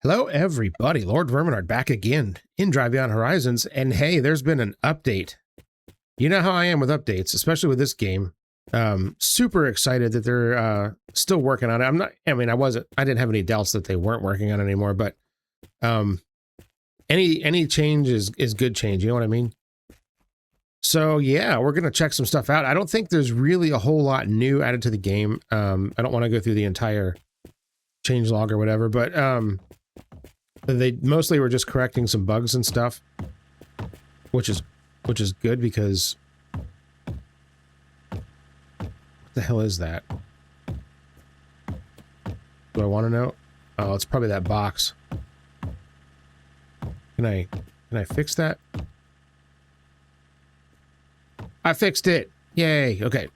Hello, everybody. Lord Verminard back again in Drive Beyond Horizons. And hey, there's been an update. You know how I am with updates, especially with this game. Super excited that they're still working on it. I didn't have any doubts that they weren't working on it anymore, but any change is good change. You know what I mean? So yeah, we're going to check some stuff out. I don't think there's really a whole lot new added to the game. I don't want to go through the entire changelog or whatever, but they mostly were just correcting some bugs and stuff, which is good because what the hell is that? Do I want to know? Oh, it's probably that box. Can I fix that? I fixed it. Yay. Okay.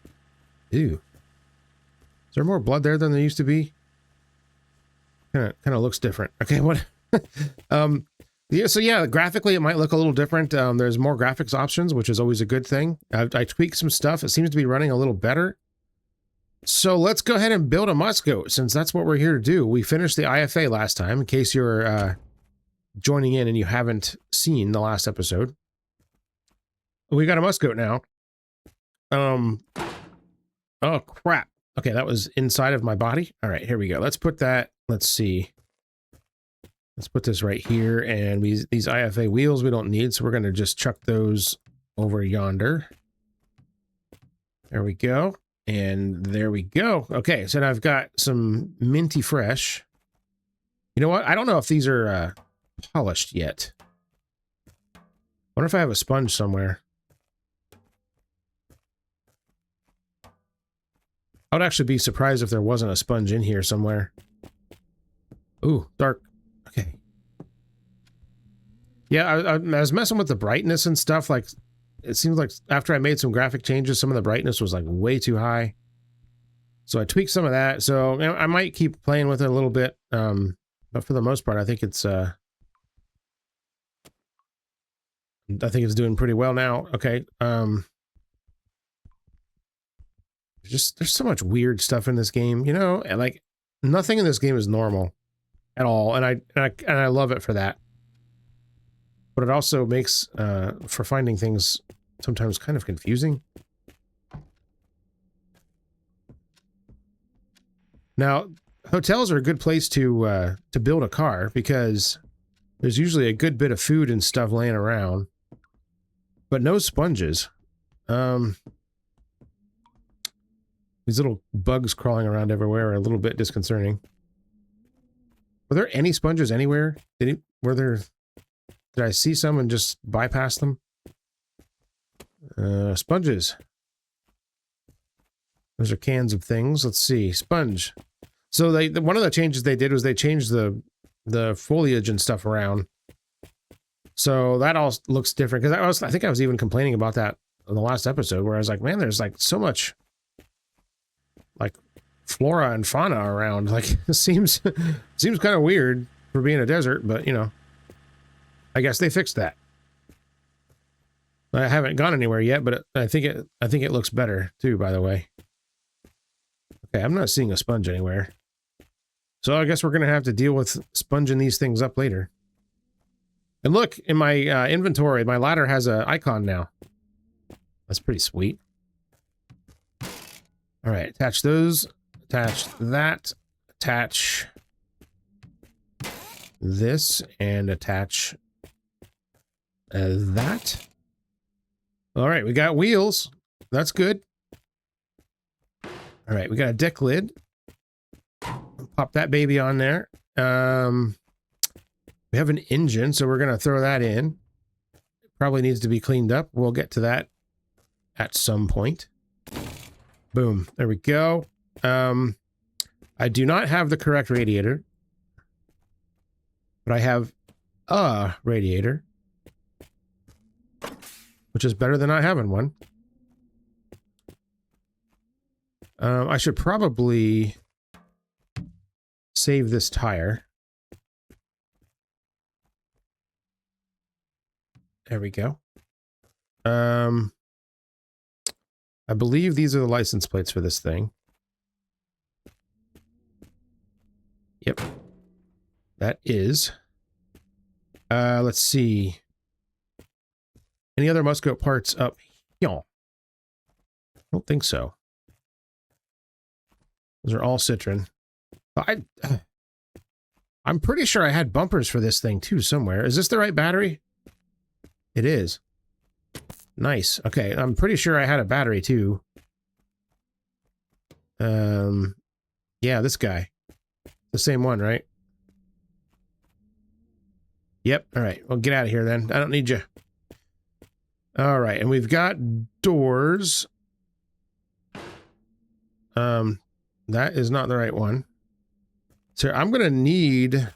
Ew. Is there more blood there than there used to be? Kind of looks different. Okay, what? Yeah, so yeah, graphically it might look a little different. There's more graphics options, which is always a good thing. I tweaked some stuff. It seems to be running a little better. So let's go ahead and build a Musgoat, since that's what we're here to do. We finished the IFA last time, in case you're joining in and you haven't seen the last episode. We got a Musgoat now. Oh crap. Okay, that was inside of my body. All right, here we go. Let's put that, let's see. Let's put this right here, and these IFA wheels we don't need, so we're going to just chuck those over yonder. There we go, and there we go. Okay, so now I've got some minty fresh. You know what? I don't know if these are polished yet. Wonder if I have a sponge somewhere. I would actually be surprised if there wasn't a sponge in here somewhere. Ooh, dark. Okay. Yeah, I was messing with the brightness and stuff. Like, it seems like after I made some graphic changes, some of the brightness was like way too high. So I tweaked some of that. So you know, I might keep playing with it a little bit. But for the most part, I think it's doing pretty well now. Okay. There's so much weird stuff in this game, you know, and like nothing in this game is normal at all. And I love it for that. But it also makes for finding things sometimes kind of confusing. Now, hotels are a good place to build a car because there's usually a good bit of food and stuff laying around, but no sponges. These little bugs crawling around everywhere are a little bit disconcerting. Were there any sponges anywhere? Did I see some and just bypass them? Sponges. Those are cans of things. Let's see. Sponge. So one of the changes they did was they changed the foliage and stuff around. So that all looks different. Because I think I was even complaining about that in the last episode, where I was like, man, there's like so much like flora and fauna around. Like, it seems kind of weird for being a desert, but you know, I guess they fixed that. I haven't gone anywhere yet, but I think it looks better too, by the way. Okay, I'm not seeing a sponge anywhere. So I guess we're gonna have to deal with sponging these things up later. And look, in my inventory, my ladder has an icon now. That's pretty sweet. All right, attach those, attach that, attach this, and attach that. All right, we got wheels. That's good. All right, we got a deck lid. Pop that baby on there. We have an engine, so we're going to throw that in. Probably needs to be cleaned up. We'll get to that at some point. Boom. There we go. I do not have the correct radiator, but I have a radiator, which is better than not having one. I should probably save this tire. There we go. I believe these are the license plates for this thing. Yep. That is. Let's see. Any other Musgoat parts up here? I don't think so. Those are all citron. I'm pretty sure I had bumpers for this thing too somewhere. Is this the right battery? It is. Nice. Okay, I'm pretty sure I had a battery too. Yeah, this guy. The same one, right? Yep. All right. Well, get out of here then. I don't need you. All right, and we've got doors. That is not the right one. So I'm gonna need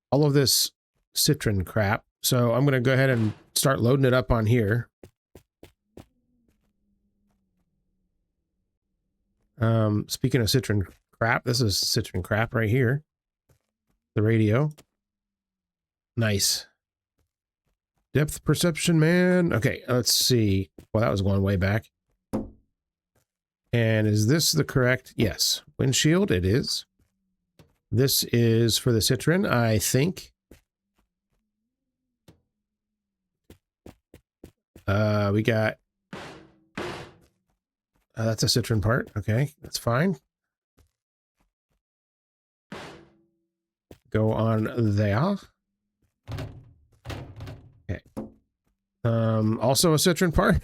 all of this citron crap. So I'm gonna go ahead and start loading it up on here. Speaking of citron crap, this is citron crap right here. The radio. Nice. Depth perception, man. Okay, let's see. Well, that was going way back. And is this the correct? Yes. Windshield, it is. This is for the citron, I think. We got... that's a citron part. Okay, that's fine. Go on there. Okay. Also a citron part. I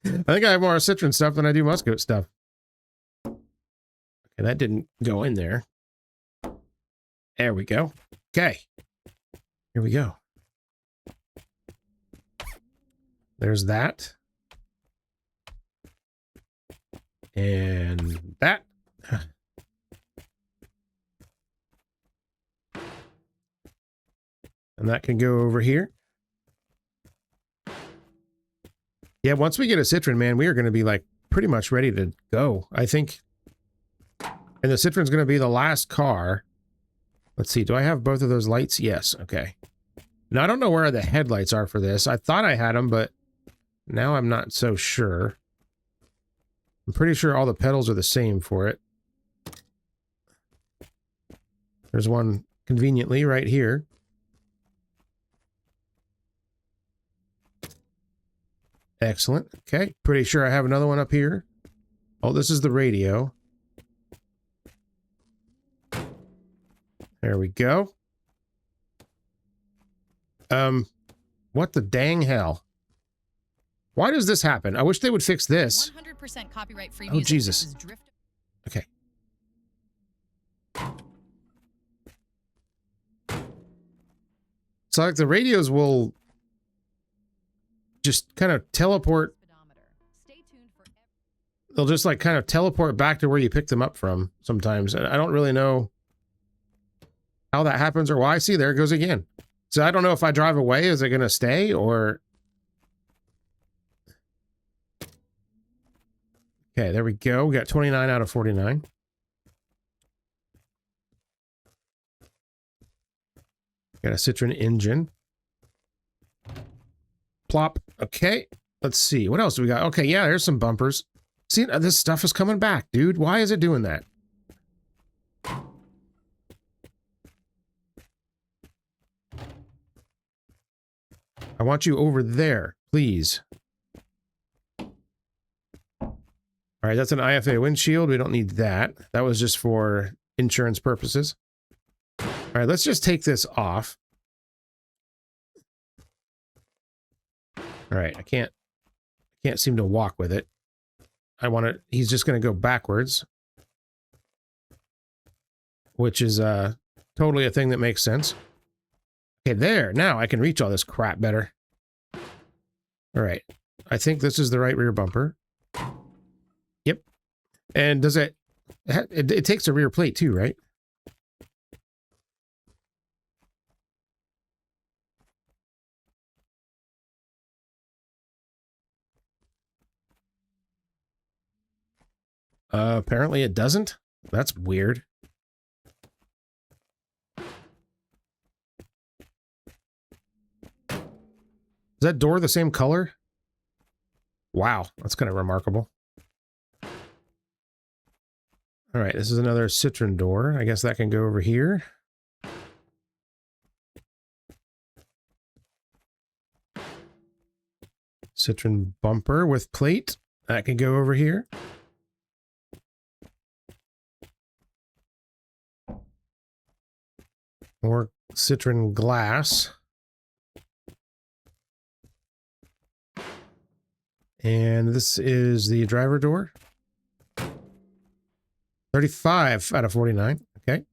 think I have more citron stuff than I do Musgoat stuff. Okay, that didn't go in there. There we go. Okay. Here we go. There's that. And that. And that can go over here. Yeah, once we get a citron, man, we are going to be like pretty much ready to go, I think. And the citron's going to be the last car. Let's see, do I have both of those lights? Yes, okay. Now, I don't know where the headlights are for this. I thought I had them, but now I'm not so sure. I'm pretty sure all the pedals are the same for it. There's one conveniently right here. Excellent. Okay, pretty sure I have another one up here. Oh, this is the radio. There we go. What the dang hell? Why does this happen? I wish they would fix this. 100% copyright free music. Oh, Jesus. Okay. So like the radios will just kind of teleport. They'll just like kind of teleport back to where you picked them up from sometimes. And I don't really know how that happens or why. See, there it goes again. So I don't know if I drive away, is it going to stay or... Okay, there we go. We got 29 out of 49. Got a citron engine. Plop. Okay, let's see. What else do we got? Okay, yeah, there's some bumpers. See, this stuff is coming back, dude. Why is it doing that? I want you over there, please. All right, that's an IFA windshield. We don't need that. That was just for insurance purposes. All right, let's just take this off. All right, I can't seem to walk with it. I want to, he's just going to go backwards. Which is totally a thing that makes sense. Okay, there. Now I can reach all this crap better. All right. I think this is the right rear bumper. Yep. And does it... It takes a rear plate too, right? Apparently it doesn't. That's weird. Is that door the same color? Wow, that's kind of remarkable. All right, this is another citron door. I guess that can go over here. Citroen bumper with plate. That can go over here. More Citroen glass. And this is the driver door. 35 out of 49. Okay.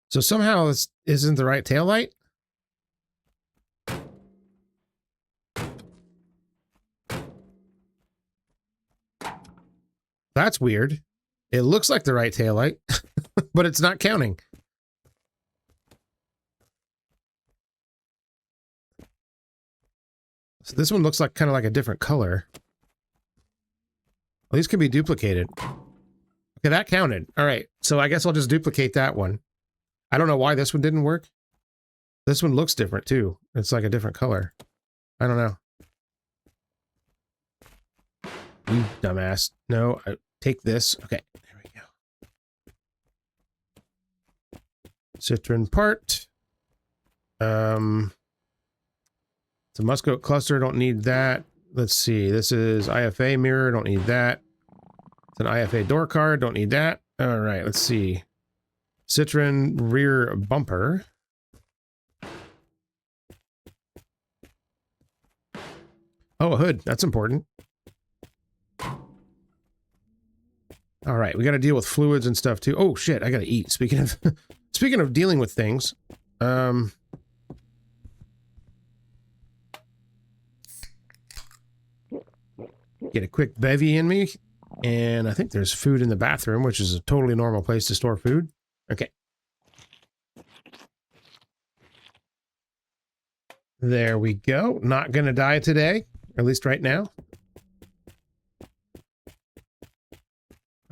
So somehow this isn't the right taillight. That's weird. It looks like the right taillight, but it's not counting. So this one looks like kind of like a different color. Well, these can be duplicated. Okay, that counted. All right, so I guess I'll just duplicate that one. I don't know why this one didn't work. This one looks different too. It's like a different color. I don't know. You dumbass. No, take this. Okay, there we go. Citroen part. It's a Musgoat cluster. Don't need that. Let's see. This is IFA mirror. Don't need that. It's an IFA door card. Don't need that. All right, let's see. Citroen rear bumper. Oh, a hood. That's important. All right, we got to deal with fluids and stuff too. Oh shit, I got to eat. Speaking of speaking of dealing with things, get a quick bevy in me, and I think there's food in the bathroom, which is a totally normal place to store food. Okay. There we go. Not gonna die today, or at least right now.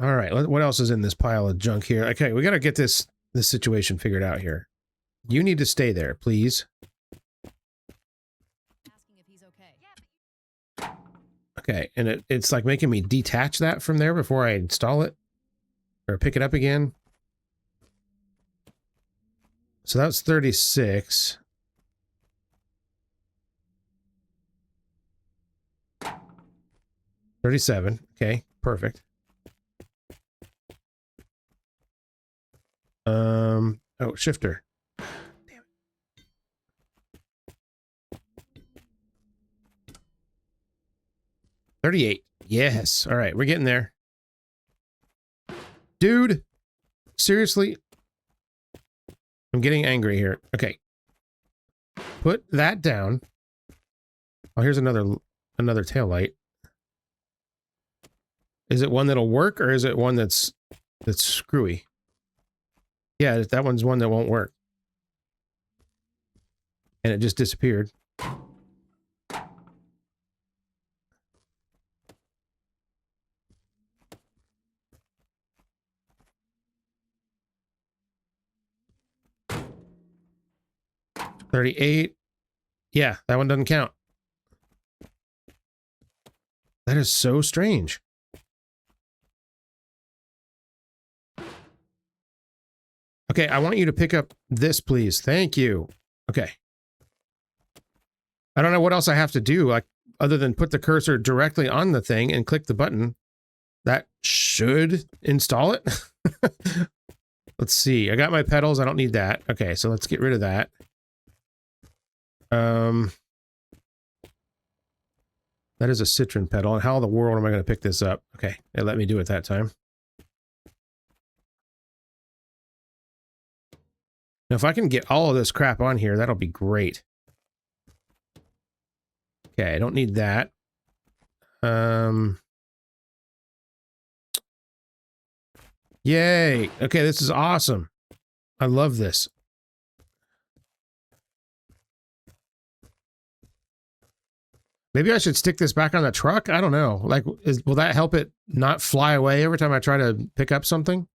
All right, what else is in this pile of junk here? Okay, we got to get this situation figured out here. You need to stay there, please. Asking if he's okay. Okay, and it's like making me detach that from there before I install it or pick it up again. So that's 36. $37. Okay, perfect. Oh, shifter. Damn it. 38. Yes. All right, we're getting there. Dude, seriously? I'm getting angry here. Okay. Put that down. Oh, here's another taillight. Is it one that'll work, or is it one that's screwy? Yeah, that one's one that won't work. And it just disappeared. $38. Yeah, that one doesn't count. That is so strange. Okay, I want you to pick up this, please. Thank you. Okay. I don't know what else I have to do, like, other than put the cursor directly on the thing and click the button. That should install it. Let's see. I got my pedals. I don't need that. Okay, so let's get rid of that. That is a Citroen pedal. And how in the world am I going to pick this up? Okay, it let me do it that time. Now, if I can get all of this crap on here, that'll be great. Okay, I don't need that. Yay. Okay, this is awesome. I love this. Maybe I should stick this back on the truck? I don't know. Like, will that help it not fly away every time I try to pick up something?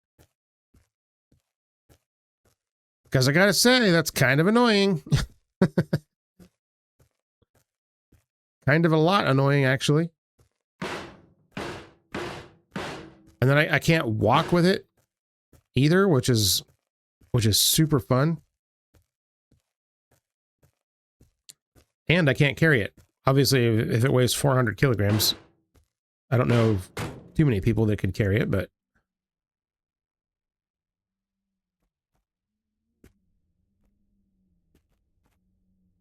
Because I gotta say, that's kind of annoying. Kind of a lot annoying, actually. And then I can't walk with it either, which is super fun. And I can't carry it. Obviously, if it weighs 400 kilograms, I don't know of too many people that could carry it, but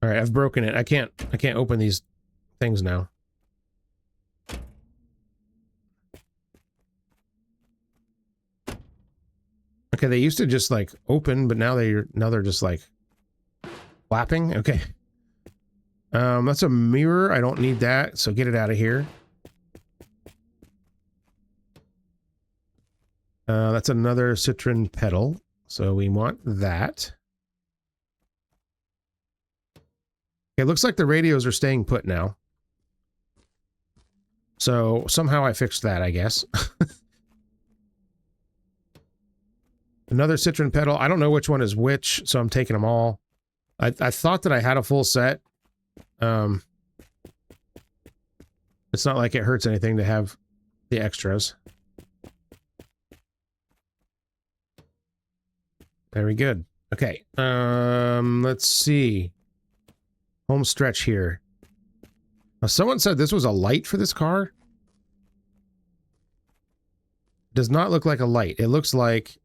all right, I've broken it. I can't open these things now. Okay, they used to just like open, but now they're just like flapping. Okay. That's a mirror. I don't need that, so get it out of here. That's another citron petal, so we want that. It looks like the radios are staying put now. So somehow I fixed that, I guess. Another citron petal. I don't know which one is which, so I'm taking them all. I thought that I had a full set. It's not like it hurts anything to have the extras. Very good. Okay. Let's see. Home stretch here. Now, someone said this was a light for this car. Does not look like a light. It looks like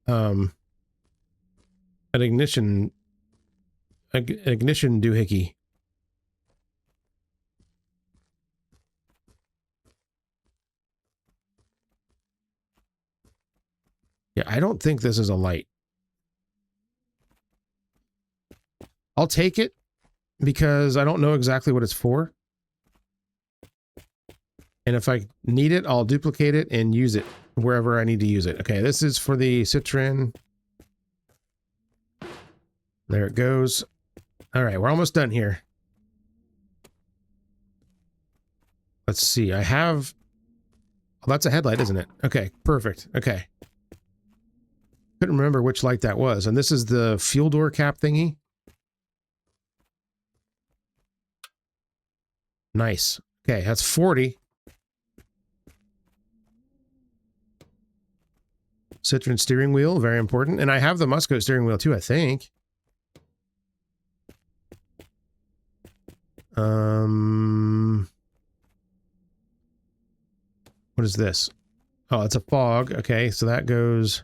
an ignition doohickey. Yeah, I don't think this is a light. I'll take it because I don't know exactly what it's for. And if I need it, I'll duplicate it and use it wherever I need to use it. Okay, this is for the citron. There it goes. All right, we're almost done here. Let's see. I have... Oh, that's a headlight, isn't it? Okay, perfect. Okay. Couldn't remember which light that was. And this is the fuel door cap thingy. Nice. Okay, that's 40. Citron steering wheel, very important. And I have the Musgoat steering wheel too, I think. What is this? Oh, it's a fog. Okay, so that goes...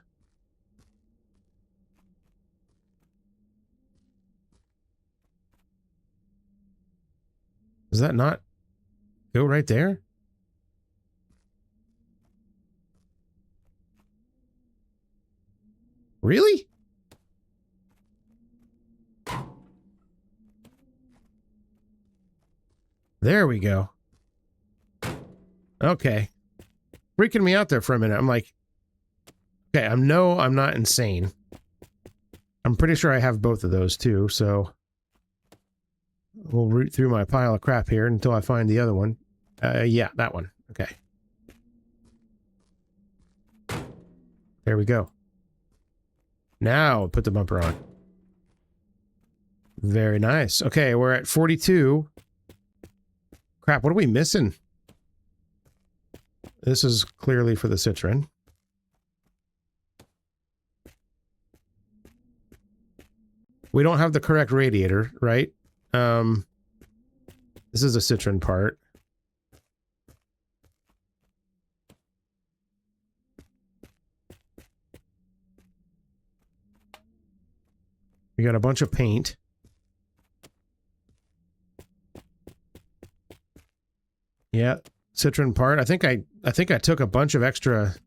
Does that not go right there? Really? There we go. Okay. Freaking me out there for a minute. I'm like, okay, I'm not insane. I'm pretty sure I have both of those too, so we'll root through my pile of crap here until I find the other one. Yeah, that one. Okay. There we go. Now put the bumper on. Very nice. Okay, we're at 42. Crap, what are we missing? This is clearly for the citron. We don't have the correct radiator, right? This is a citron part. We got a bunch of paint. Yeah, citron part. I think I took a bunch of extra of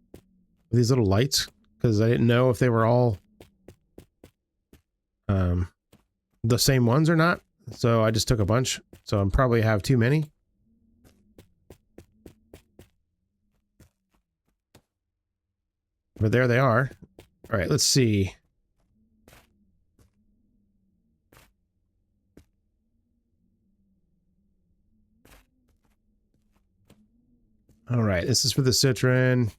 these little lights because I didn't know if they were all the same ones or not. So I just took a bunch. So I'm probably have too many. But there they are. All right, let's see. All right, this is for the citron.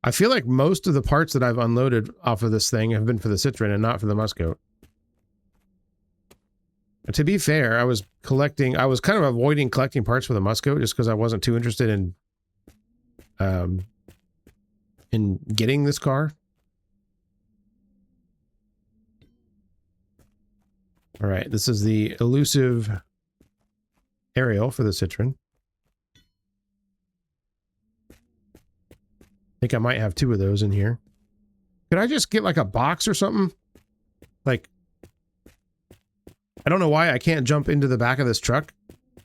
I feel like most of the parts that I've unloaded off of this thing have been for the citron and not for the Musgoat. To be fair, I was kind of avoiding collecting parts for the Musgoat just because I wasn't too interested in in getting this car. All right, this is the elusive aerial for the Citroen. I think I might have 2 of those in here. Could I just get like a box or something? Like, I don't know why I can't jump into the back of this truck.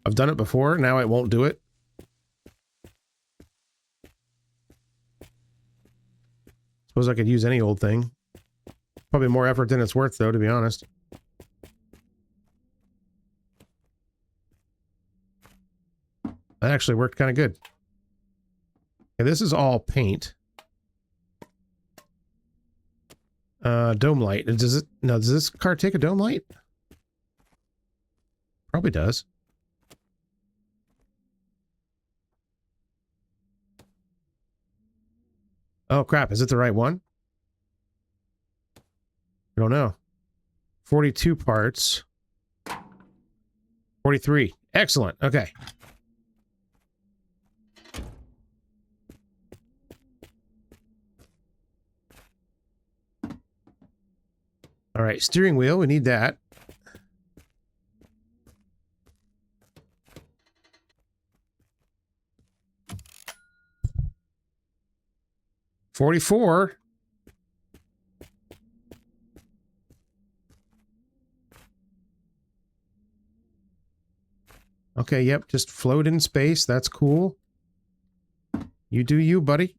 I've done it before, now it won't do it. Suppose I could use any old thing. Probably more effort than it's worth, though, to be honest. That actually worked kind of good. Okay, this is all paint. Dome light. Does it? No, does this car take a dome light? Probably does. Oh crap, is it the right one? I don't know. 42 parts. 43. Excellent. Okay. All right, steering wheel, we need that. $44. Okay, yep, just float in space. That's cool. You do you, buddy.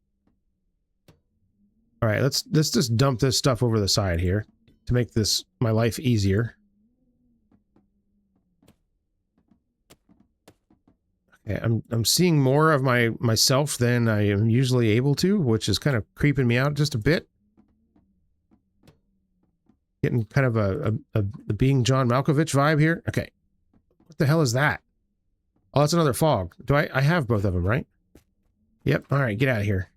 All right, let's just dump this stuff over the side here to make this my life easier. Okay, I'm seeing more of myself than I am usually able to, which is kind of creeping me out just a bit. Getting kind of a being John Malkovich vibe here. Okay, what the hell is that? Oh, that's another fog. Do I have both of them, right? Yep. All right, get out of here.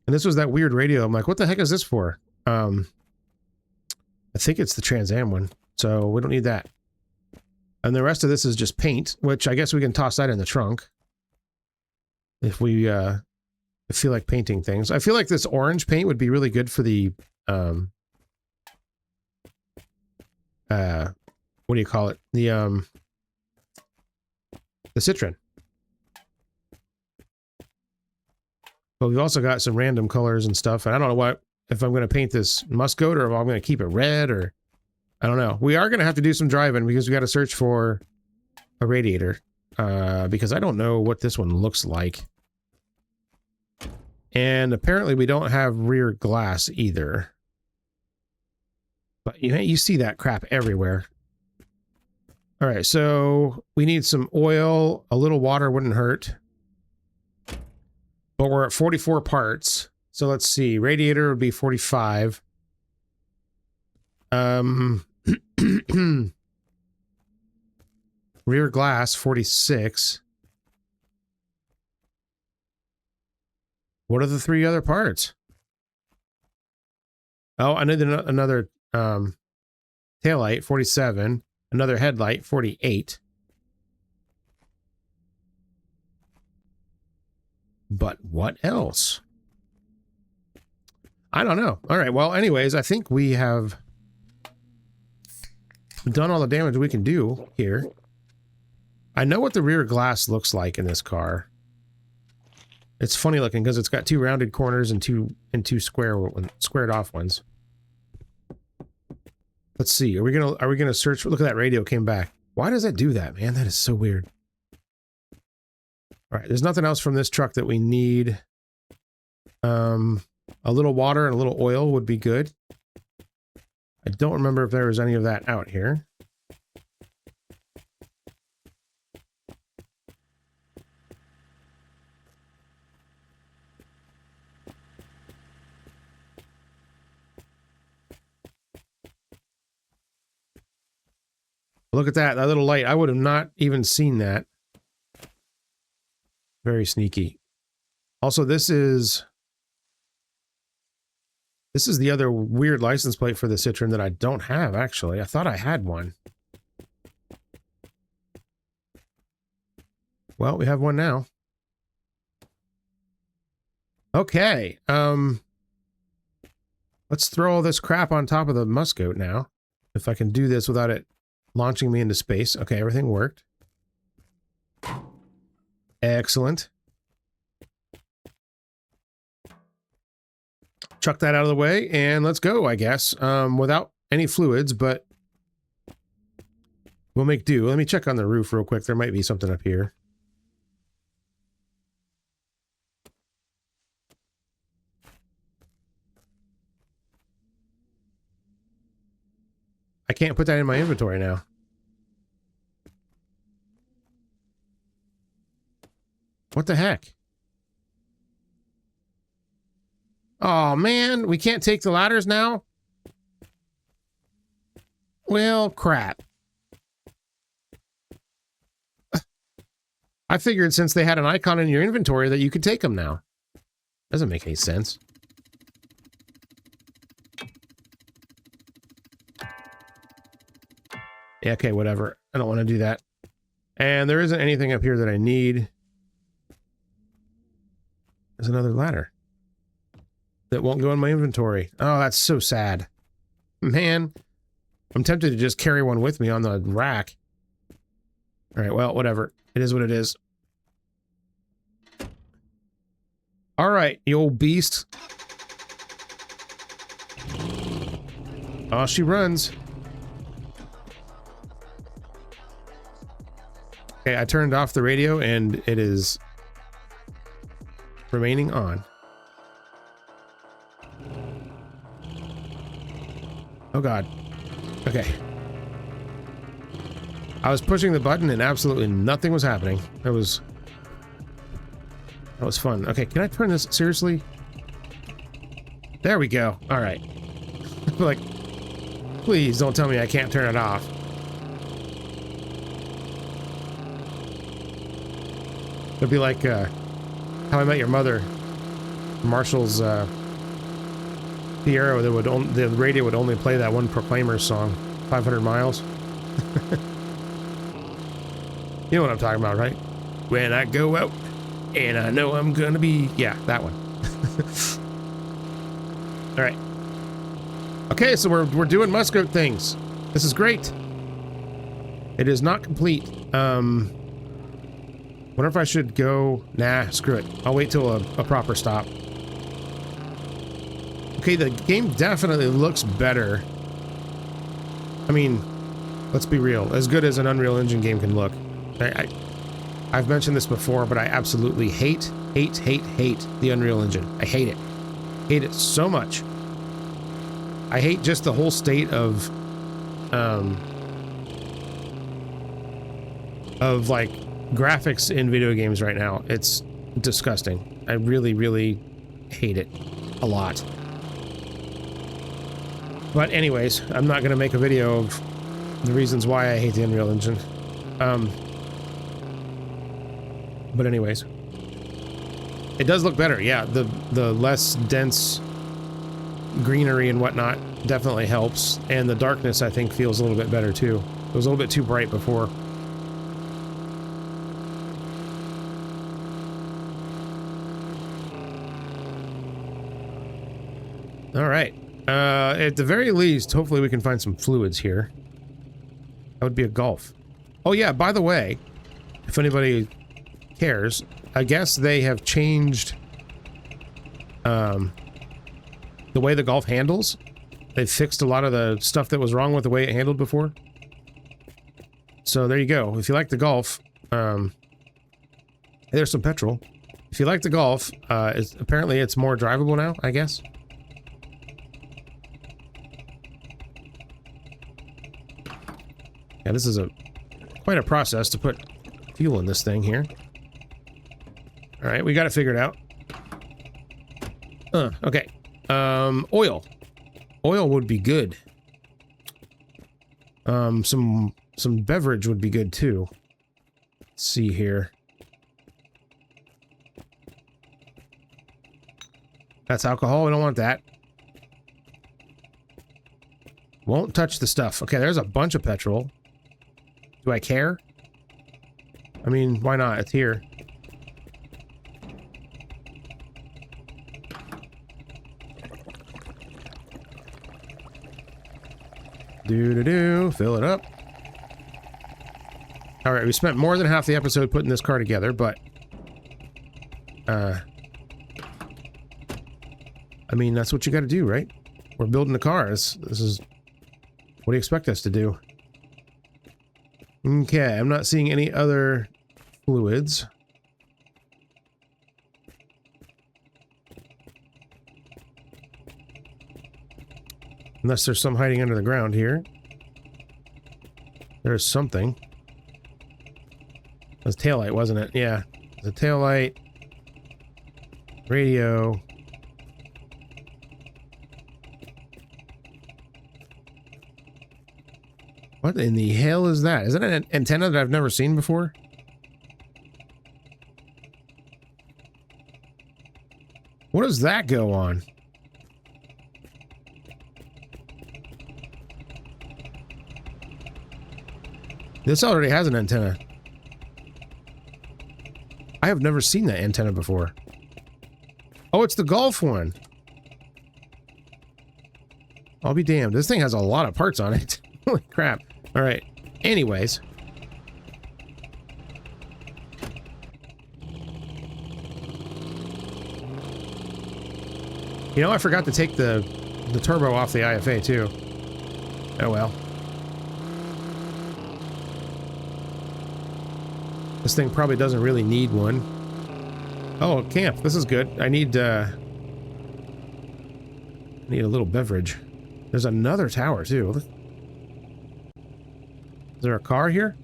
And this was that weird radio. I'm like, what the heck is this for? I think it's the Trans Am one, so we don't need that. And the rest of this is just paint, which I guess we can toss that in the trunk if we feel like painting things. I feel like this orange paint would be really good for the what do you call it? The Citroen. But we've also got some random colors and stuff. And I don't know if I'm going to paint this Musgoat or if I'm going to keep it red or I don't know. We are going to have to do some driving because we got to search for a radiator because I don't know what this one looks like. And apparently we don't have rear glass either. But you see that crap everywhere. All right, so we need some oil. A little water wouldn't hurt. But we're at 44 parts. So let's see. Radiator would be 45. Rear glass, 46. What are the 3 other parts? Oh, I need another taillight, 47. Another headlight, 48. But what else? I don't know. All right, well, anyways, I think we have done all the damage we can do here. I know what the rear glass looks like in this car. It's funny looking because it's got 2 rounded corners and two squared off ones. Let's see. Are we gonna search? Look at that radio came back. Why does that do that, man? That is so weird. All right, there's nothing else from this truck that we need. A little water and a little oil would be good. I don't remember if there was any of that out here. Look at that little light. I would have not even seen that. Very sneaky. Also, this is the other weird license plate for the Citroen that I don't have, actually. I thought I had one. Well, we have one now. Okay. Let's throw all this crap on top of the Musgoat now. If I can do this without it launching me into space. Okay, everything worked. Excellent. Chuck that out of the way, and let's go, I guess. Without any fluids, but we'll make do. Let me check on the roof real quick. There might be something up here. I can't put that in my inventory now. What the heck? Oh, man, we can't take the ladders now? Well, crap. I figured since they had an icon in your inventory that you could take them now. Doesn't make any sense. Yeah, okay, whatever. I don't want to do that. And there isn't anything up here that I need. There's another ladder that won't go in my inventory. Oh, that's so sad. Man, I'm tempted to just carry one with me on the rack. All right, well, whatever. It is what it is. All right, you old beast. Oh, she runs. Okay, I turned off the radio and it is remaining on. Oh god. Okay. I was pushing the button and absolutely nothing was happening. That was fun. Okay, can I turn this seriously? There we go. All right. Like, please don't tell me I can't turn it off. It'll be like How I Met Your Mother. Marshall's Piero, the radio would only play that one Proclaimers song, 500 Miles. You know what I'm talking about, right? When I go out and I know I'm gonna be... Yeah, that one. All right. Okay, so we're doing Musgoat things. This is great. It is not complete. Wonder if I should go... Nah, screw it. I'll wait till a proper stop. Okay, the game definitely looks better. I mean, let's be real. As good as an Unreal Engine game can look. I've mentioned this before, but I absolutely hate the Unreal Engine. I hate it. Hate it so much. I hate just the whole state of like graphics in video games right now. It's disgusting. I really hate it a lot. But anyways, I'm not gonna make a video of the reasons why I hate the Unreal Engine. But anyways, it does look better. Yeah, the less dense greenery and whatnot definitely helps, and the darkness I think feels a little bit better too. It was a little bit too bright before. All right. At the very least, hopefully we can find some fluids here. That would be a golf. Oh yeah, by the way, if anybody cares, I guess they have changed the way the golf handles. They fixed a lot of the stuff that was wrong with the way it handled before. So there you go. If you like the golf, there's some petrol. If you like the golf, apparently it's more drivable now, I guess. Yeah, this is quite a process to put fuel in this thing here. All right, we got it figured out. Okay. Oil. Oil would be good. Some beverage would be good too. Let's see here. That's alcohol. We don't want that. Won't touch the stuff. Okay, there's a bunch of petrol. Do I care? I mean, why not? It's here. Do-do-do. Fill it up. Alright, we spent more than half the episode putting this car together, but... I mean, that's what you gotta do, right? We're building the cars. This is... What do you expect us to do? Okay, I'm not seeing any other fluids. Unless there's some hiding under the ground here. There's something. It was taillight, wasn't it? Yeah. The taillight. Radio. What in the hell is that? Is that an antenna that I've never seen before? What does that go on? This already has an antenna. I have never seen that antenna before. Oh, it's the golf one. I'll be damned. This thing has a lot of parts on it. Holy crap. All right. Anyways. You know, I forgot to take the turbo off the IFA too. Oh well. This thing probably doesn't really need one. Oh, camp. This is good. I need a little beverage. There's another tower too. Is there a car here?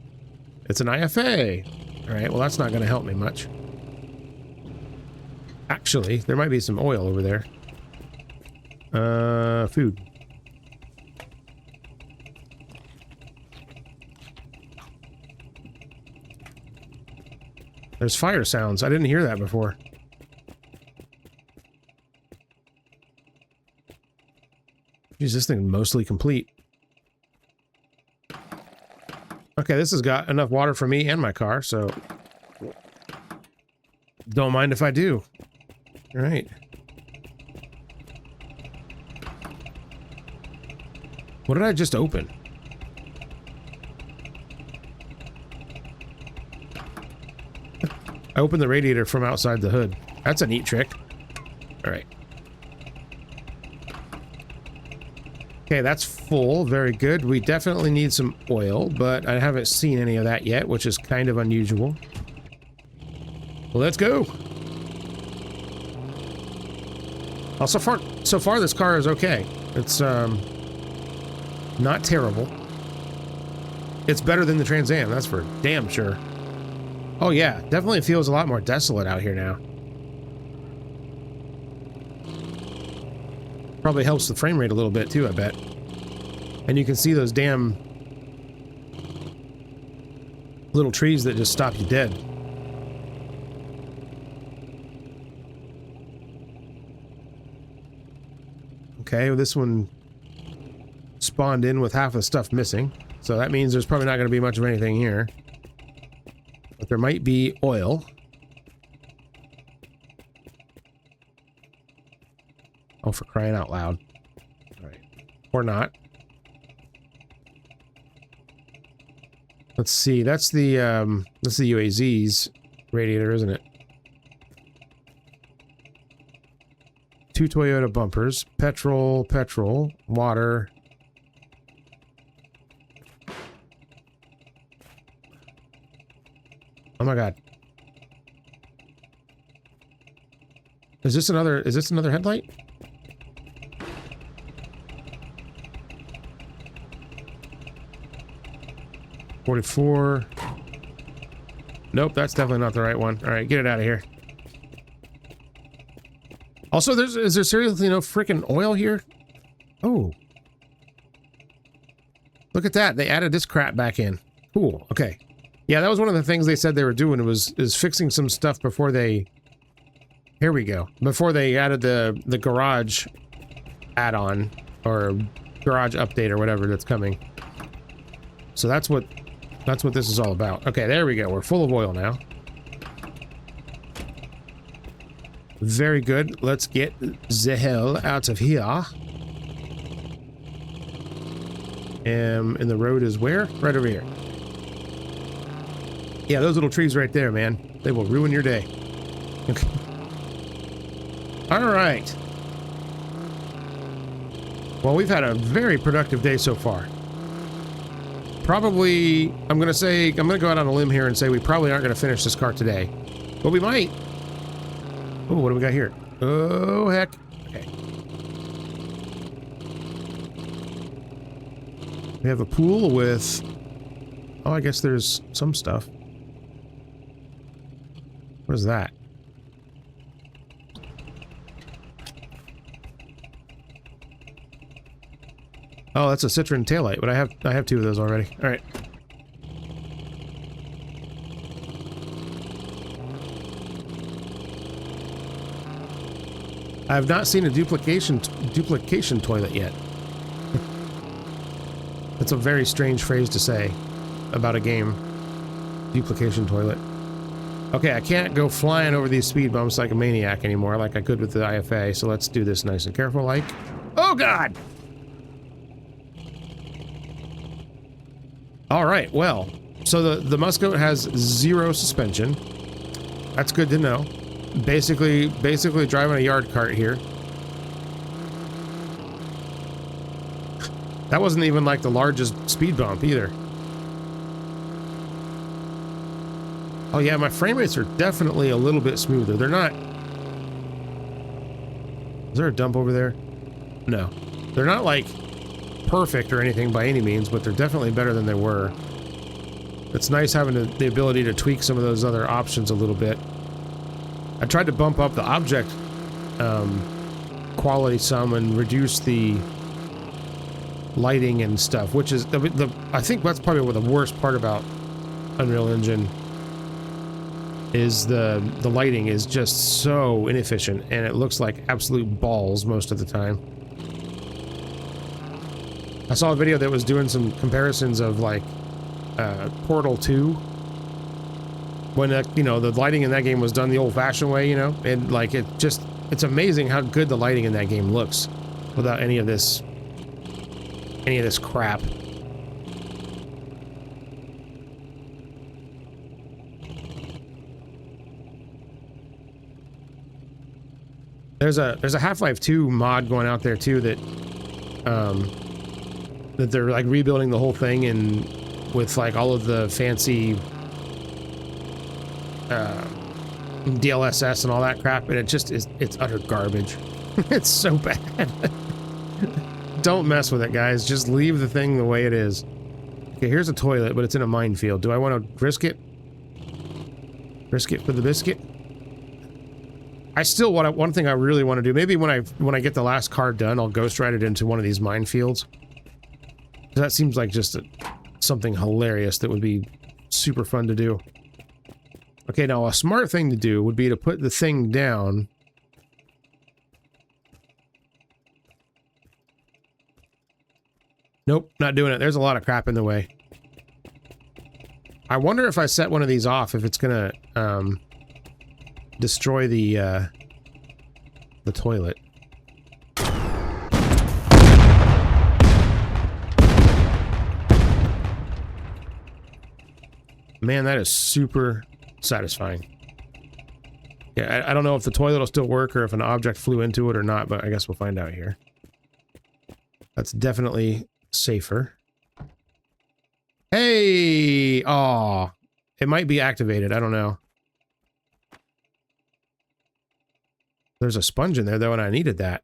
It's an IFA. All right, well, that's not going to help me much. Actually, there might be some oil over there. Food. There's fire sounds. I didn't hear that before. Geez, this thing's mostly complete. Okay, this has got enough water for me and my car, so... Don't mind if I do. All right. What did I just open? I opened the radiator from outside the hood. That's a neat trick. All right. Okay, that's full. Very good. We definitely need some oil, but I haven't seen any of that yet, which is kind of unusual. Well, let's go. Well, so far this car is okay. It's not terrible. It's better than the Trans Am, that's for damn sure. Oh yeah, definitely feels a lot more desolate out here now. Probably helps the frame rate a little bit too, I bet. And you can see those damn little trees that just stop you dead. Okay, well, this one spawned in with half the stuff missing. So that means there's probably not going to be much of anything here. But there might be oil. Oh, for crying out loud. All right. Or not. Let's see. That's the UAZ's radiator, isn't it? 2 Toyota bumpers. Petrol, water. Oh my god. Is this another headlight? $44. Nope, that's definitely not the right one. All right, get it out of here. Also, is there seriously no freaking oil here? Oh. Look at that. They added this crap back in. Cool. Okay. Yeah, that was one of the things they said they were doing is fixing some stuff before they... Here we go. Before they added the garage add-on or garage update or whatever that's coming. So that's what That's what this is all about. Okay, there we go. We're full of oil now. Very good. Let's get the hell out of here. And the road is where? Right over here. Yeah, those little trees right there, man. They will ruin your day. Okay. All right. Well, we've had a very productive day so far. Probably, I'm going to go out on a limb here and say we probably aren't going to finish this car today. But we might. Oh, what do we got here? Oh, heck. Okay. We have a pool with... Oh, I guess there's some stuff. What is that? Oh, that's a citron taillight, but I have two of those already. All right. I have not seen a duplication toilet yet. That's a very strange phrase to say about a game. Duplication toilet. Okay, I can't go flying over these speed bumps like a maniac anymore, like I could with the IFA, so let's do this nice and careful, like... Oh, God! Alright, well, so the Musgoat has 0 suspension. That's good to know. Basically driving a yard cart here. That wasn't even like the largest speed bump either. Oh yeah, my frame rates are definitely a little bit smoother. They're not... Is there a dump over there? No. They're not like perfect or anything by any means, but they're definitely better than they were. It's nice having the ability to tweak some of those other options a little bit. I tried to bump up the object quality some and reduce the lighting and stuff, which is I think that's probably what the worst part about Unreal Engine is. The lighting is just so inefficient and it looks like absolute balls most of the time. I saw a video that was doing some comparisons of like Portal 2 when you know, the lighting in that game was done the old-fashioned way, you know, and like it's amazing how good the lighting in that game looks without any of this crap. There's a Half-Life 2 mod going out there too that that they're like rebuilding the whole thing and with like all of the fancy DLSS and all that crap, and it just is, it's utter garbage. It's so bad. Don't mess with it, guys. Just leave the thing the way it is. Okay, here's a toilet, but it's in a minefield. Do I want to risk it? Risk it for the biscuit? I still want one thing I really want to do. Maybe when I get the last car done, I'll ghost ride it into one of these minefields. That seems like just something hilarious that would be super fun to do. Okay, now a smart thing to do would be to put the thing down. Nope, not doing it. There's a lot of crap in the way. I wonder if I set one of these off, if it's gonna destroy the toilet. Man, that is super satisfying. Yeah, I don't know if the toilet will still work or if an object flew into it or not, but I guess we'll find out here. That's definitely safer. Hey! Aw. It might be activated. I don't know. There's a sponge in there, though, and I needed that.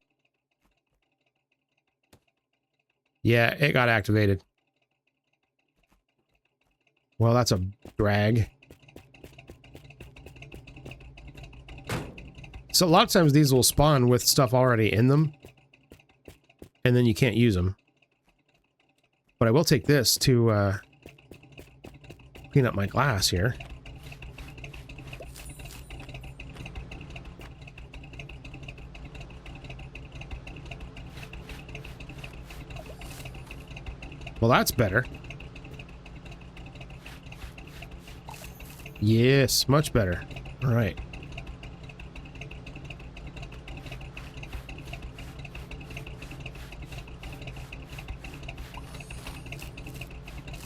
Yeah, it got activated. Well, that's a drag. So a lot of times these will spawn with stuff already in them, and then you can't use them. But I will take this to clean up my glass here. Well, that's better. Yes, much better. All right.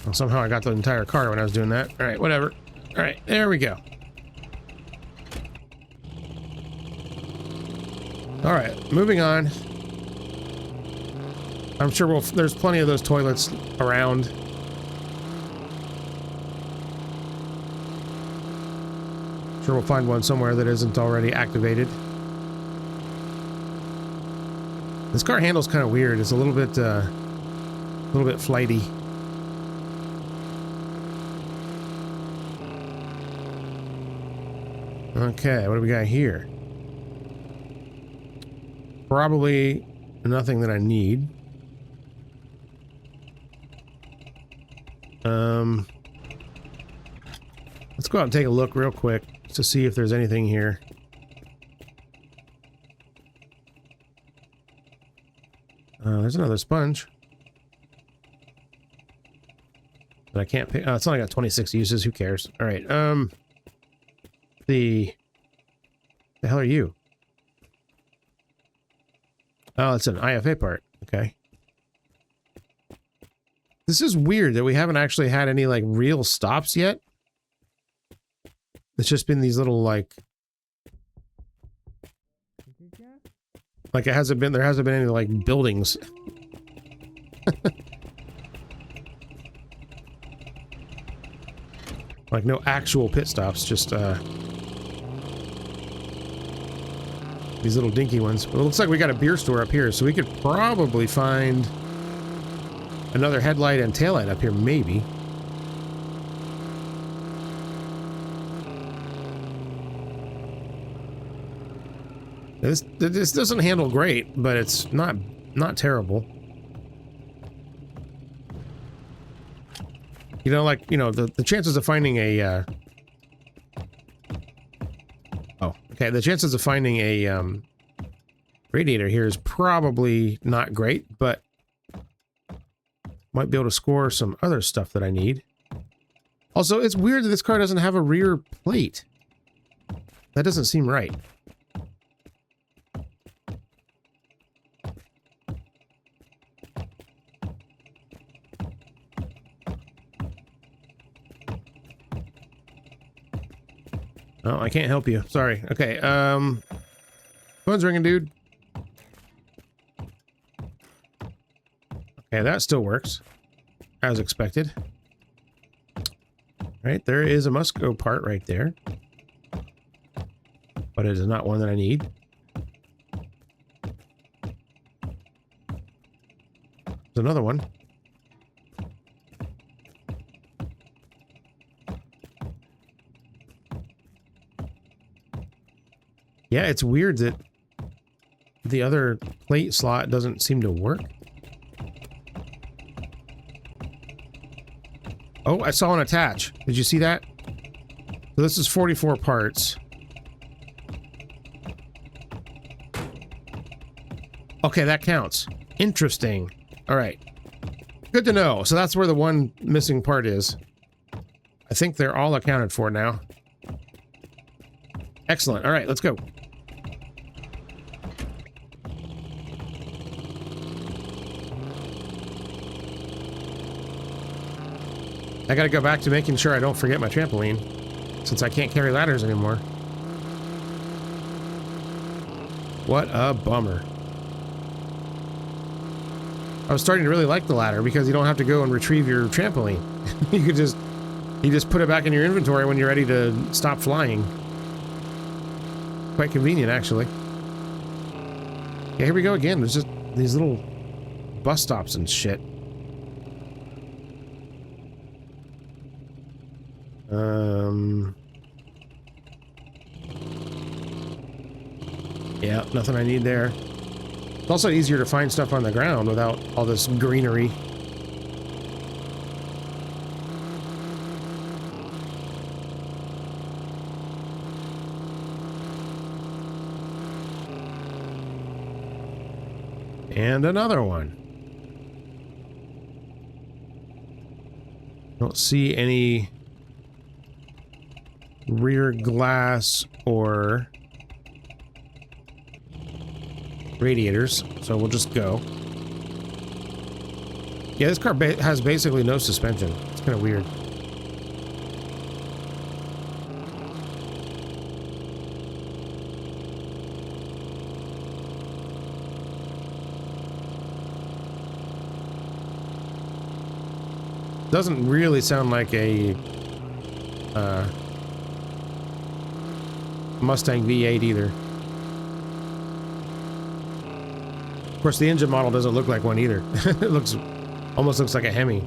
Well, somehow I got the entire car when I was doing that. All right, whatever. All right, there we go. All right, moving on. I'm sure there's plenty of those toilets around. Sure we'll find one somewhere that isn't already activated. This car handle's kind of weird. It's a little bit flighty. Okay, what do we got here? Probably nothing that I need. Let's go out and take a look real quick to see if there's anything here. There's another sponge. But I can't pick. Oh, it's only got 26 uses. Who cares? All right. The hell are you? Oh, it's an IFA part. Okay. This is weird that we haven't actually had any like real stops yet. It's just been these little like it hasn't been, there hasn't been any like buildings. Like no actual pit stops, just these little dinky ones. But it looks like we got a beer store up here, so we could probably find another headlight and taillight up here, maybe. This doesn't handle great, but it's not terrible. You know, like, you know, the chances of finding a oh, okay, the chances of finding a radiator here is probably not great, but might be able to score some other stuff that I need. Also, it's weird that this car doesn't have a rear plate. That doesn't seem right. Oh, I can't help you. Sorry. Okay, phone's ringing, dude. Okay, that still works. As expected. Right, there is a Musgoat part right there. But it is not one that I need. There's another one. Yeah, it's weird that the other plate slot doesn't seem to work. Oh, I saw an attach. Did you see that? So this is 44 parts. Okay, that counts. Interesting. All right. Good to know. So that's where the one missing part is. I think they're all accounted for now. Excellent. All right, let's go. I gotta go back to making sure I don't forget my trampoline, since I can't carry ladders anymore. What a bummer. I was starting to really like the ladder because you don't have to go and retrieve your trampoline. You just put it back in your inventory when you're ready to stop flying. Quite convenient, actually. Yeah, here we go again. There's just these little bus stops and shit. Yeah, nothing I need there. It's also easier to find stuff on the ground without all this greenery. And another one. Don't see any rear glass or radiators, so we'll just go. Yeah, this car has basically no suspension. It's kind of weird. Doesn't really sound like a Mustang V8 either. Of course, the engine model doesn't look like one either. It almost looks like a Hemi.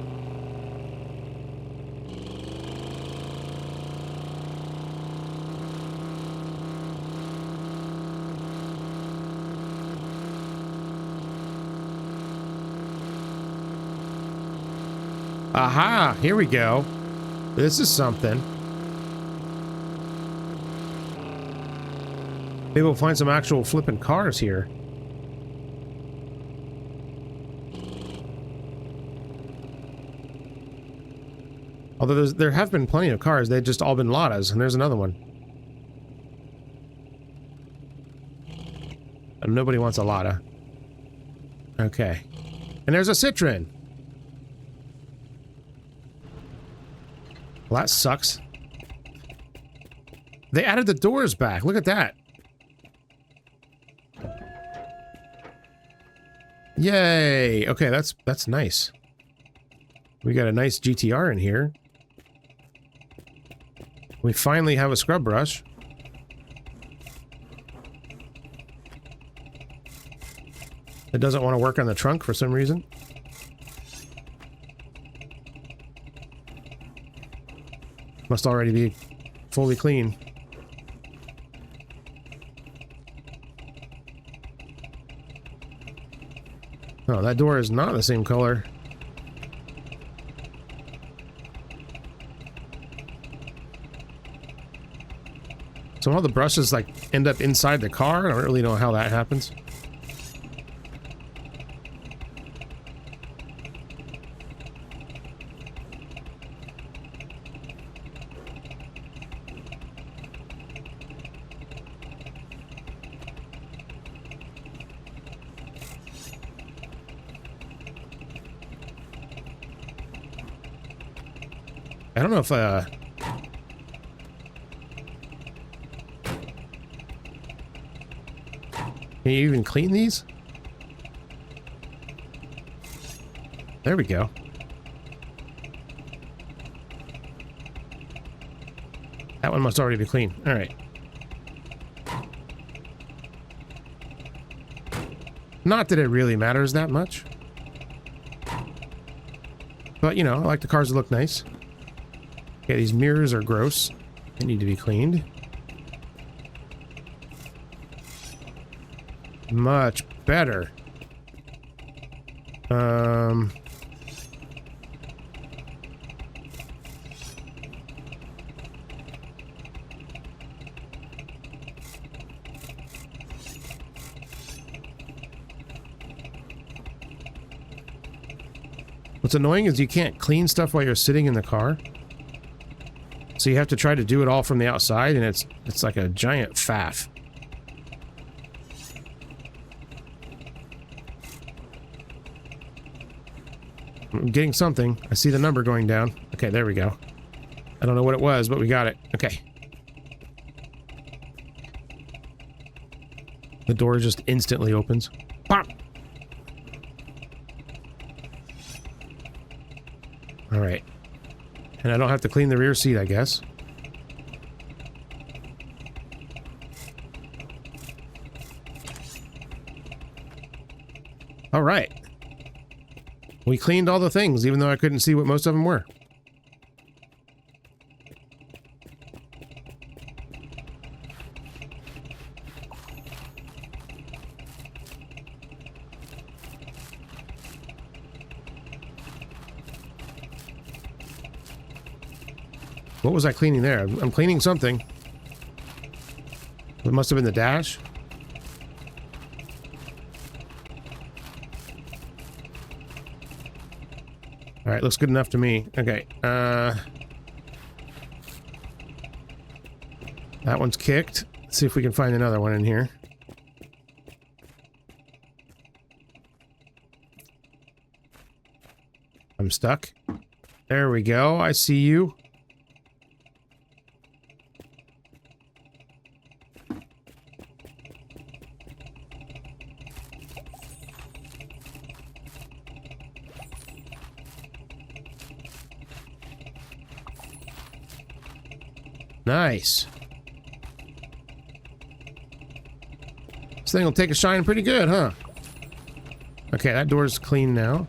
Aha! Here we go. This is something. Maybe we'll find some actual flipping cars here. Although there have been plenty of cars, they've just all been Ladas, and there's another one. And nobody wants a Lada. Okay. And there's a Citroen. Well, that sucks. They added the doors back. Look at that. Yay! Okay, that's nice. We got a nice GTR in here. We finally have a scrub brush. It doesn't want to work on the trunk for some reason. Must already be fully clean. Oh, that door is not the same color. Somehow the brushes like end up inside the car. I don't really know how that happens. I don't know if can you even clean these? There we go. That one must already be clean. All right. Not that it really matters that much. But, you know, I like the cars to look nice. Okay, these mirrors are gross. They need to be cleaned. Much better. What's annoying is you can't clean stuff while you're sitting in the car. So you have to try to do it all from the outside, and it's like a giant faff. I'm getting something. I see the number going down. Okay, there we go. I don't know what it was, but we got it. Okay. The door just instantly opens. Pop! Alright. And I don't have to clean the rear seat, I guess. Alright. We cleaned all the things, even though I couldn't see what most of them were. What was I cleaning there? I'm cleaning something. It must have been the dash. Alright, looks good enough to me. Okay, That one's kicked. Let's see if we can find another one in here. I'm stuck. There we go. I see you. Nice. This thing will take a shine pretty good, huh? Okay, that door's clean now.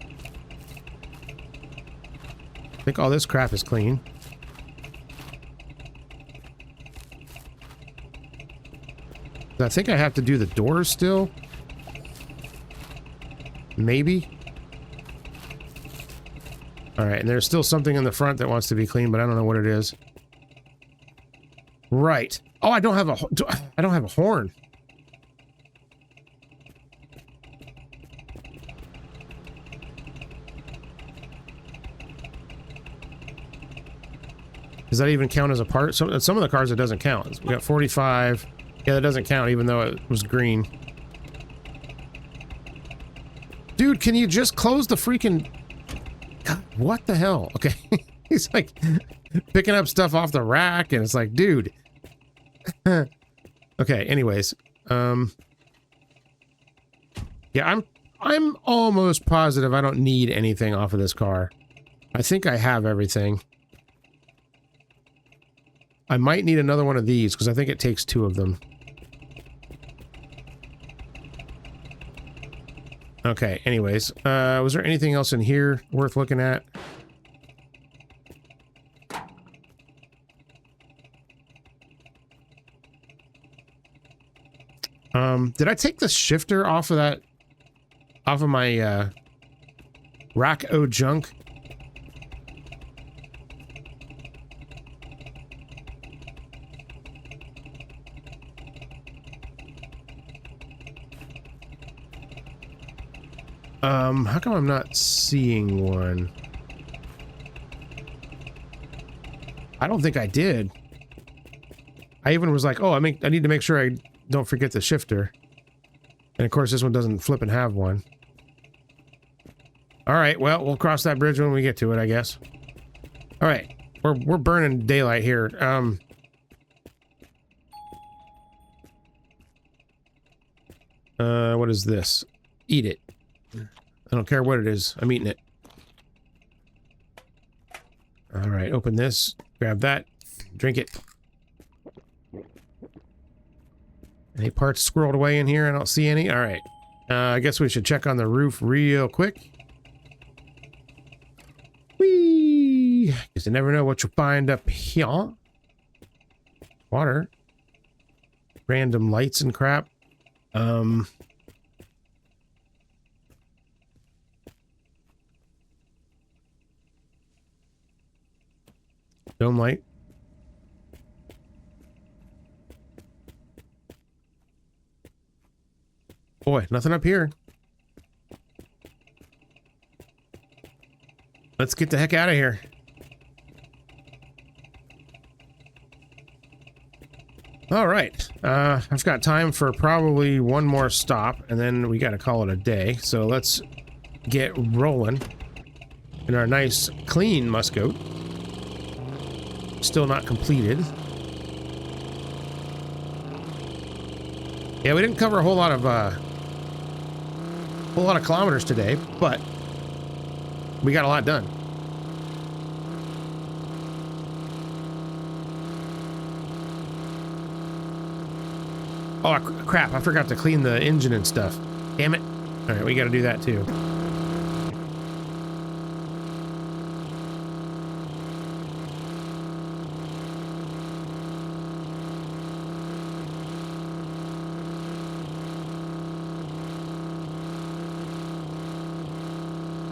I think all this crap is clean. I think I have to do the doors still. Maybe. Alright, and there's still something in the front that wants to be clean, but I don't know what it is. Right. Oh, I don't have a horn. Does that even count as a part? Some of the cars it doesn't count. We got 45. Yeah, that doesn't count even though it was green. Dude, can you just close the freaking... God, what the hell? Okay. He's like picking up stuff off the rack and it's like, dude. Okay, anyways. Yeah, I'm almost positive I don't need anything off of this car. I think I have everything. I might need another one of these because I think it takes 2 of them. Okay, anyways. Was there anything else in here worth looking at? Did I take the shifter off of that? Off of my, rack-o junk? How come I'm not seeing one? I don't think I did. I even was like, oh, I need to make sure I don't forget the shifter. And of course, this one doesn't flip and have one. All right, well, we'll cross that bridge when we get to it, I guess. All right, we're burning daylight here. What is this? Eat it. I don't care what it is. I'm eating it. All right, open this. Grab that. Drink it. Any parts squirreled away in here? I don't see any. All right. I guess we should check on the roof real quick. Whee! Because you never know what you'll find up here. Water. Random lights and crap. Dome light. Boy, nothing up here. Let's get the heck out of here. All right. I've got time for probably one more stop, and then we got to call it a day. So let's get rolling in our nice, clean Musgoat. Still not completed. Yeah, we didn't cover a whole lot of kilometers today, but we got a lot done. Oh crap, I forgot to clean the engine and stuff. Damn it. All right, we got to do that too.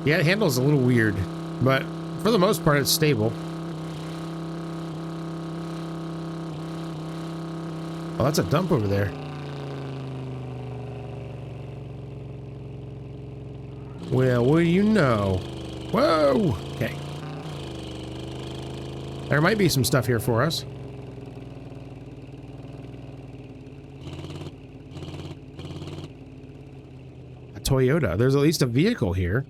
Yeah, it handles a little weird, but for the most part, it's stable. Oh, that's a dump over there. Well, what do you know? Whoa! Okay. There might be some stuff here for us. Toyota. There's at least a vehicle here.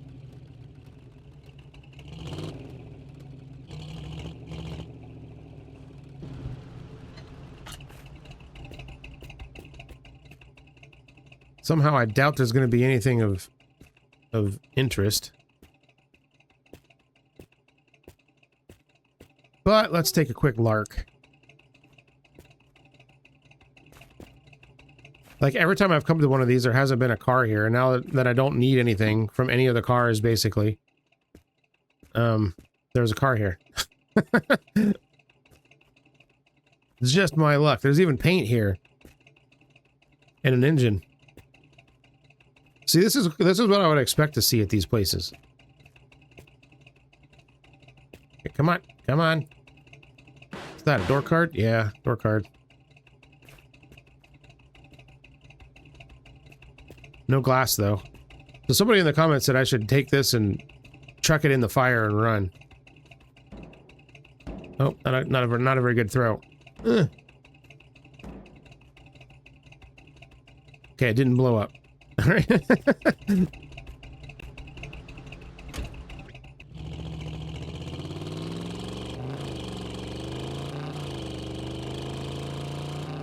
Somehow I doubt there's going to be anything of interest. But let's take a quick lark. Like, every time I've come to one of these, there hasn't been a car here. And now that I don't need anything from any of the cars, basically, there's a car here. It's just my luck. There's even paint here. And an engine. See, this is what I would expect to see at these places. Okay, come on, come on. Is that a door card? Yeah, door card. No glass, though. So somebody in the comments said I should take this and chuck it in the fire and run. Oh, not a very good throw. Ugh. Okay, it didn't blow up. All right.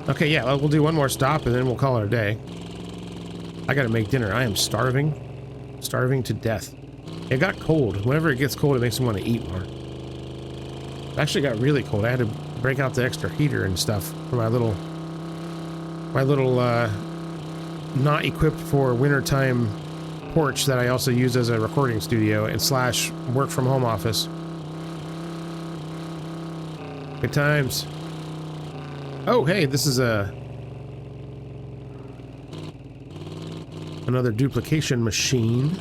Okay, yeah, we'll do one more stop and then we'll call it a day. I gotta make dinner. I am starving. Starving to death. It got cold. Whenever it gets cold, it makes me want to eat more. It actually got really cold. I had to break out the extra heater and stuff for my little not equipped for wintertime porch that I also use as a recording studio and slash work from home office. Good times. Oh, hey, this is another duplication machine.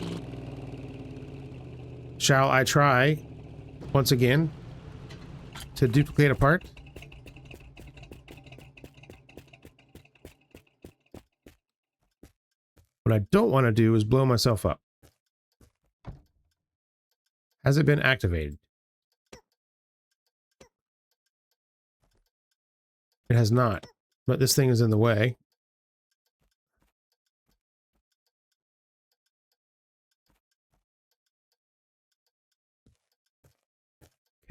Shall I try once again to duplicate a part? What I don't want to do is blow myself up. Has it been activated? It has not, but this thing is in the way.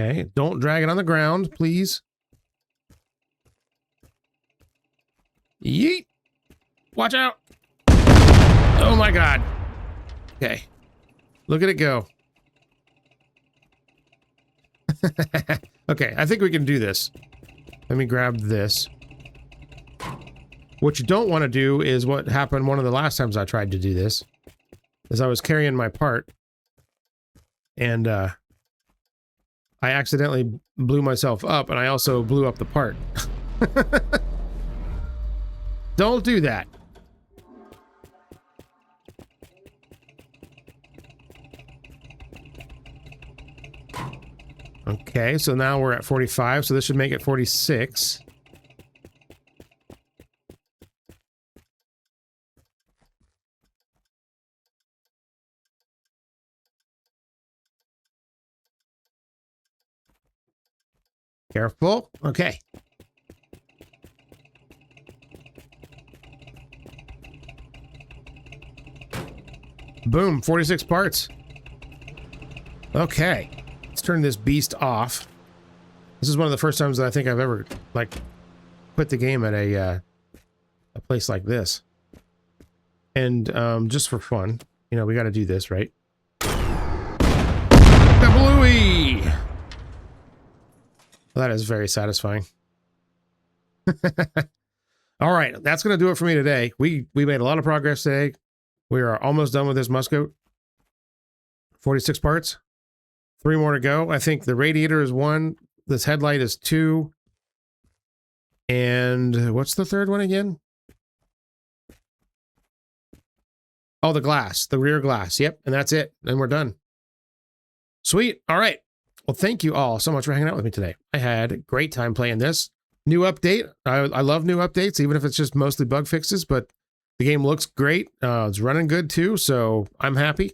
Okay, don't drag it on the ground, please. Yeet! Watch out! Oh my god. Okay. Look at it go. Okay, I think we can do this. Let me grab this. What you don't want to do is what happened one of the last times I tried to do this. Is I was carrying my part. And, I accidentally blew myself up, and I also blew up the part. Don't do that. Okay, so now we're at 45, so this should make it 46. Careful. Okay. Boom, 46 parts. Okay. Let's turn this beast off. This is one of the first times that I think I've ever, like, quit the game at a place like this. And, just for fun, you know, we gotta do this, right? Kablooey! Well, that is very satisfying. All right, that's gonna do it for me today. We made a lot of progress today. We are almost done with this Musgoat. 46 parts. 3 more to go. I think the radiator is 1. This headlight is 2. And what's the third one again? Oh, the glass. The rear glass. Yep, and that's it. And we're done. Sweet. All right. Well, thank you all so much for hanging out with me today. I had a great time playing this. New update. I love new updates, even if it's just mostly bug fixes, but the game looks great. It's running good too, so I'm happy.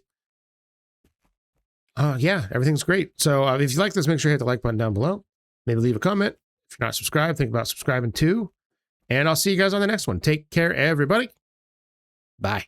Yeah, everything's great. So if you like this, make sure you hit the like button down below. Maybe leave a comment. If you're not subscribed, think about subscribing too. And I'll see you guys on the next one. Take care, everybody. Bye.